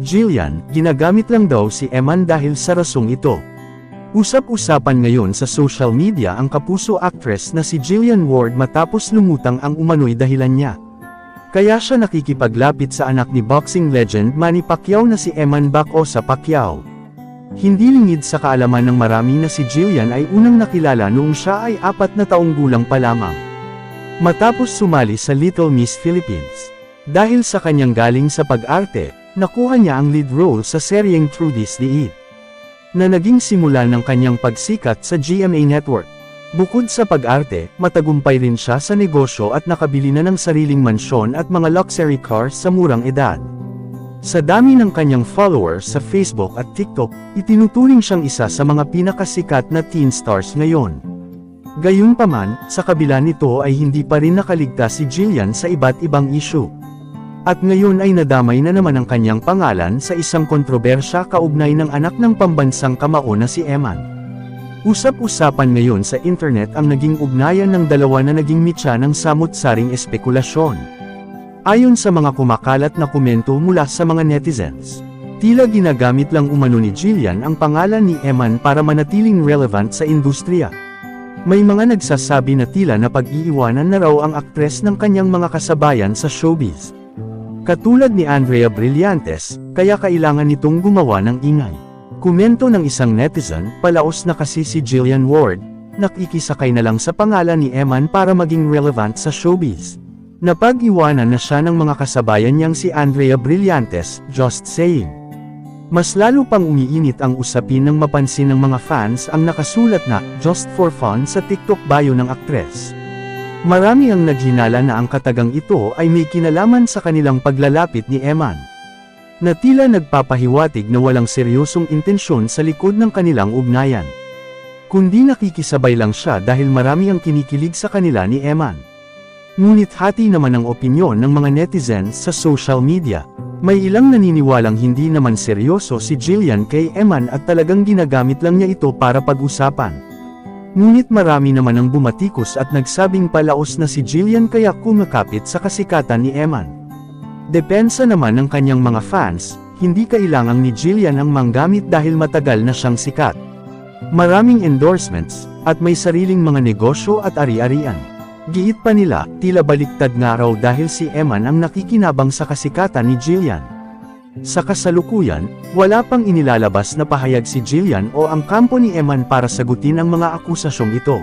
Jillian, ginagamit lang daw si Eman dahil sa rasong ito. Usap-usapan ngayon sa social media ang kapuso actress na si Jillian Ward matapos lumutang ang umano'y dahilan niya. Kaya siya nakikipaglapit sa anak ni boxing legend Manny Pacquiao na si Eman Bacosa Pacquiao. Hindi lingid sa kaalaman ng marami na si Jillian ay unang nakilala noong siya ay 4 na taong gulang pa lamang. Matapos sumali sa Little Miss Philippines. Dahil sa kanyang galing sa pag-arte, nakuha niya ang lead role sa seryeng Trudy's Liit, na naging simula ng kanyang pagsikat sa GMA Network. Bukod sa pag-arte, matagumpay rin siya sa negosyo at nakabili na ng sariling mansyon at mga luxury cars sa murang edad. Sa dami ng kanyang followers sa Facebook at TikTok, itinuturing siyang isa sa mga pinakasikat na teen stars ngayon. Gayunpaman, sa kabila nito ay hindi pa rin nakaligtas si Jillian sa iba't ibang issue. At ngayon ay nadamay na naman ang kanyang pangalan sa isang kontrobersya kaugnay ng anak ng pambansang kamao na si Eman. Usap-usapan ngayon sa internet ang naging ugnayan ng dalawa na naging mitya ng samut-saring espekulasyon. Ayon sa mga kumakalat na komento mula sa mga netizens, tila ginagamit lang umano ni Jillian ang pangalan ni Eman para manatiling relevant sa industriya. May mga nagsasabi na tila na pag-iiwanan na raw ang aktres ng kanyang mga kasabayan sa showbiz. Katulad ni Andrea Brillantes, kaya kailangan nitong gumawa ng ingay. Komento ng isang netizen, palaos na kasi si Jillian Ward, nakikisakay na lang sa pangalan ni Eman para maging relevant sa showbiz. Napag-iwanan na siya ng mga kasabayan niyang si Andrea Brillantes, just saying. Mas lalo pang umiinit ang usapin ng mapansin ng mga fans ang nakasulat na, just for fun sa TikTok bio ng aktres. Marami ang naghinala na ang katagang ito ay may kinalaman sa kanilang paglalapit ni Eman, na tila nagpapahiwatig na walang seryosong intensyon sa likod ng kanilang ugnayan. Kundi nakikisabay lang siya dahil marami ang kinikilig sa kanila ni Eman. Ngunit hati naman ang opinyon ng mga netizens sa social media. May ilang naniniwalang hindi naman seryoso si Jillian kay Eman at talagang ginagamit lang niya ito para pag-usapan. Ngunit marami naman ang bumatikos at nagsabing palaos na si Jillian kaya kumakapit sa kasikatan ni Eman. Depensa naman ng kanyang mga fans, hindi kailangang ni Jillian ang manggamit dahil matagal na siyang sikat. Maraming endorsements, at may sariling mga negosyo at ari-arian. Giit pa nila, tila baliktad nga raw dahil si Eman ang nakikinabang sa kasikatan ni Jillian. Sa kasalukuyan, wala pang inilalabas na pahayag si Jillian o ang kampo ni Eman para sagutin ang mga akusasyong ito.